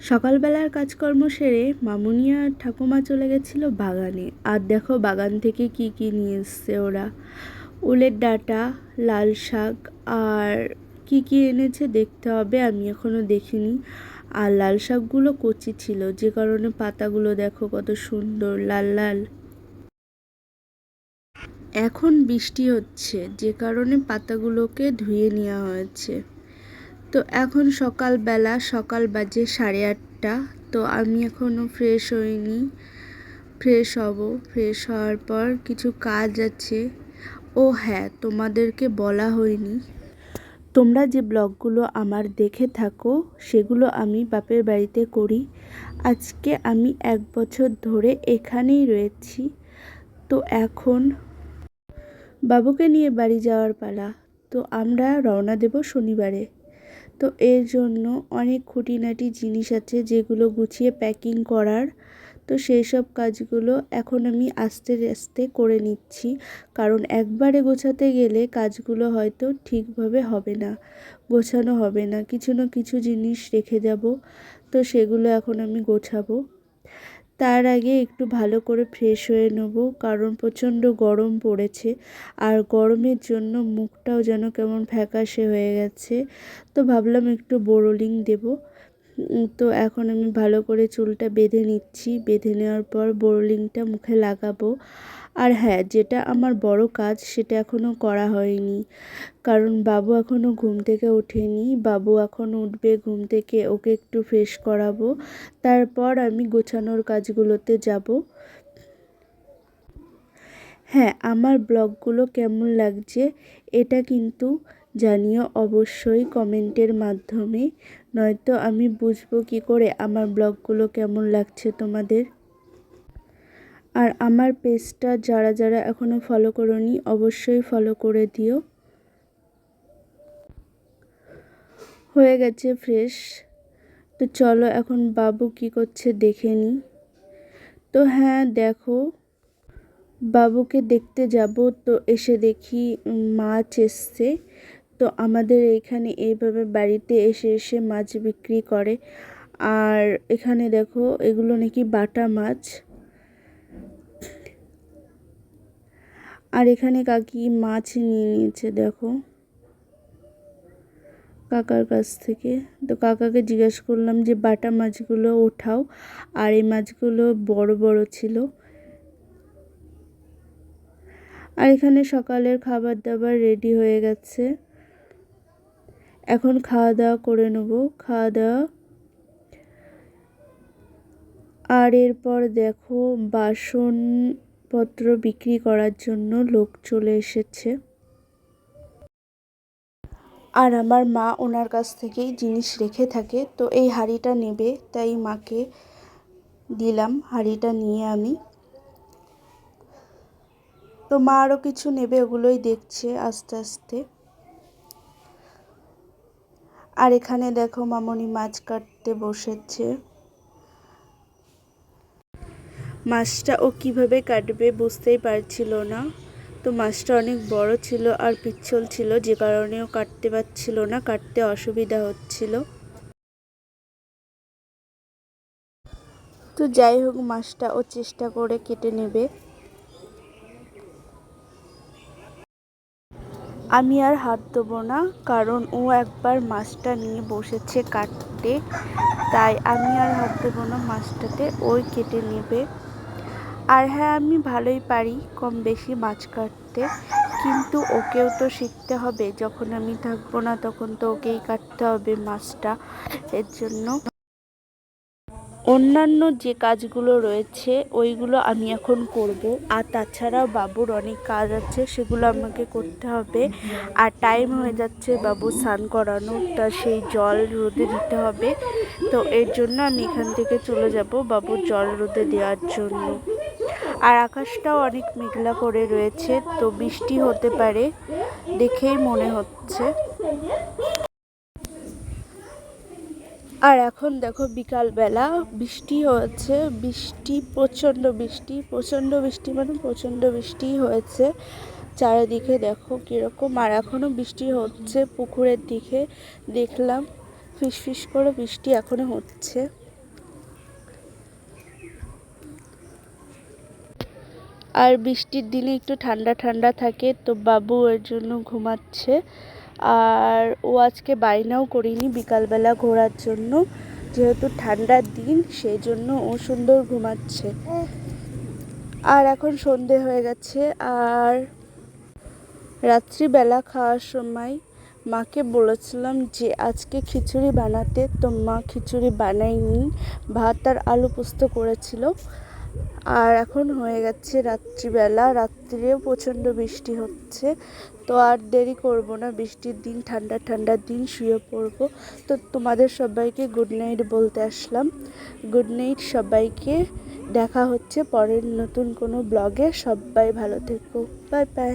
সকালবেলার কাজকর্ম সেরে মামুনি আর ঠাকুমা চলে গেছিলো বাগানে। আর দেখো বাগান থেকে কি কি নিয়ে এসছে ওরা। উলের ডাঁটা, লাল শাক আর কি কি এনেছে দেখতে হবে, আমি এখনও দেখিনি। আর লাল শাকগুলো কচি ছিল, যে কারণে পাতাগুলো দেখো কত সুন্দর লাল লাল। এখন বৃষ্টি হচ্ছে, যে কারণে পাতাগুলোকে ধুয়ে নেওয়া হয়েছে। তো এখন সকালবেলা, সকাল বাজে 8:30। তো আমি এখনও ফ্রেশ হইনি, ফ্রেশ হব। ফ্রেশ হওয়ার পর কিছু কাজ আছে। ও হ্যাঁ, তোমাদেরকে বলা হয়নি, তোমরা যে ব্লগগুলো আমার দেখে থাকো সেগুলো আমি বাপের বাড়িতে করি। আজকে আমি 1 বছর ধরে এখানেই রয়েছি। তো এখন বাবুকে নিয়ে বাড়ি যাওয়ার পালা। তো আমরা রওনা দেব শনিবারে। তো এর জন্য অনেক খুঁটিনাটি জিনিস আছে যেগুলো গুছিয়ে প্যাকিং করার। তো সেই সব কাজগুলো এখন আমি আস্তে আস্তে করে নিচ্ছি, কারণ একবারে গোছাতে গেলে কাজগুলো হয়তো ঠিকভাবে হবে না, গোছানো হবে না, কিছু না কিছু জিনিস রেখে যাব। তো সেগুলো এখন আমি গোছাবো। তার আগে একটু ভালো করে ফ্রেশ হয়ে নেব, কারণ প্রচণ্ড গরম পড়েছে। আর গরমের জন্য মুখটাও যেন কেমন ফ্যাকাশে হয়ে গেছে। তো ভাবলাম একটু বোরোলিং দেব। তো এখন আমি ভালো করে চুলটা বেঁধে নিচ্ছি। বেঁধে নেওয়ার পর বোরোলিংটা মুখে লাগাবো। আর হ্যাঁ, যেটা আমার বড় কাজ সেটা এখনও করা হয়নি, কারণ বাবু এখনও ঘুম থেকে ওঠেনি। বাবু এখন উঠবে ঘুম থেকে, ওকে একটু ফ্রেশ করাবো, তারপর আমি গোছানোর কাজগুলোতে যাব। হ্যাঁ, আমার ব্লগগুলো কেমন লাগছে এটা কিন্তু জানিও অবশ্যই কমেন্টের মাধ্যমে, নয়তো আমি বুঝবো কী করে আমার ব্লগগুলো কেমন লাগছে তোমাদের। আর আমার পেজটা যারা যারা এখনও ফলো করোনি অবশ্যই ফলো করে দিও। হয়ে গেছে ফ্রেশ। তো চলো এখন বাবু কি করছে দেখে নিই। তো হ্যাঁ দেখো, বাবুকে দেখতে যাব। তো এসে দেখি মাছ এসছে। তো আমাদের এখানে এইভাবে বাড়িতে এসে এসে মাছ বিক্রি করে। আর এখানে দেখো এগুলো নাকি বাটা মাছ। আর এখানে কাকি মাছ নিয়ে নিয়েছে দেখো কাকার কাছ থেকে। তো কাকাকে জিজ্ঞেস করলাম যে বাটা মাছগুলো ওঠাও। আর এই মাছগুলো বড় বড় ছিল। আর এখানে সকালের খাবার দাবার রেডি হয়ে গেছে, এখন খাওয়া দাওয়া করে নেব। খাওয়া দাওয়া আর এরপর দেখো বাসনপত্র বিক্রি করার জন্য লোক চলে এসেছে। আর আমার মা ওনার কাছ থেকেই জিনিস রেখে থাকে। তো এই হাঁড়িটা নেবে, তাই মাকে দিলাম হাঁড়িটা নিয়ে আমি। তো মা আরও কিছু নেবে, ওগুলোই দেখছে আস্তে আস্তে। আর এখানে দেখো মামনি মাছ কাটতে বসেছে। মাছটা ও কিভাবে কাটবে বুঝতেই পারছিল না। তো মাছটা অনেক বড় ছিল আর পিচ্ছিল ছিল, যে কারণে ও কাটতে পারছিল না, কাটতে অসুবিধা হচ্ছিল। তো যাই হোক, মাছটা ও চেষ্টা করে কেটে নেবে। আমি আর হাত দেবো না, কারণ ও একবার মাছটা নিয়ে বসেছে কাটতে, তাই আমি আর হাত দেবো না মাছটাতে, ওই কেটে নেবে। আর হ্যাঁ, আমি ভালোই পারি কম বেশি মাছ কাটতে, কিন্তু ওকেও তো শিখতে হবে। যখন আমি থাকবো না তখন তো ওকেই কাটতে হবে মাছটা। এর জন্য অন্যান্য যে কাজগুলো রয়েছে ওইগুলো আমি এখন করব। আর তাছাড়াও বাবুর অনেক কাজ আছে, সেগুলো আমাকে করতে হবে। আর টাইম হয়ে যাচ্ছে বাবু স্নান করানো, তা সেই জল রোদে দিতে হবে। তো এর জন্য আমি এখান থেকে চলে যাব বাবুর জল রোদে দেওয়ার জন্য। আর আকাশটাও অনেক মেঘলা করে রয়েছে, তো বৃষ্টি হতে পারে দেখেই মনে হচ্ছে। আর এখন দেখো বিকালবেলা বৃষ্টি হয়েছে, বৃষ্টি প্রচণ্ড বৃষ্টি, প্রচণ্ড বৃষ্টি মানে প্রচণ্ড বৃষ্টি হয়েছে চারিদিকে দেখো কীরকম। আর এখনও বৃষ্টি হচ্ছে, পুকুরের দিকে দেখলাম ফিসফিস করে বৃষ্টি এখনও হচ্ছে। আর বৃষ্টির দিনে একটু ঠান্ডা ঠান্ডা থাকে, তো বাবু এর জন্য ঘুমাচ্ছে। আর ও আজকে বায়নাও করিনি বিকালবেলা ঘোরার জন্য, যেহেতু ঠান্ডার দিন সেই জন্য ও সুন্দর ঘুমাচ্ছে। আর এখন সন্ধে হয়ে গেছে, আর রাত্রিবেলা খাওয়ার সময় মাকে বলেছিলাম যে আজকে খিচুড়ি বানাতে, তো মা খিচুড়ি বানায়নি, ভাত আর আলু পোস্ত করেছিল। আর এখন হয়ে গেছে রাত্রিবেলা, রাত্রিরেও প্রচণ্ড বৃষ্টি হচ্ছে। তো আর দেরি করব না, বৃষ্টির দিন, ঠান্ডা ঠান্ডার দিন, শুয়ে পড়বো। তো তোমাদের সবাইকে গুড নাইট বলতে আসলাম। গুড নাইট সবাইকে, দেখা হচ্ছে পরের নতুন কোনো ব্লগে। সবাই ভালো থেকো, বাই বাই।